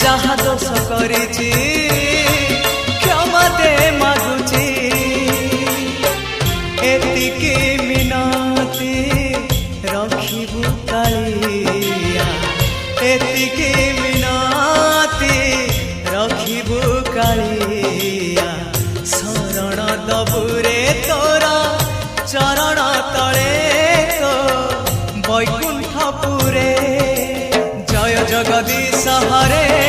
जहा दोष करिछि क्षमा दे मागुछि एतिके मिनती रखिबु कालिया एतिके मिनती रखिबु कालिया शरण दबुरे तोरा चरण तले तो वैकुंठपुरे जय जगदीश हरे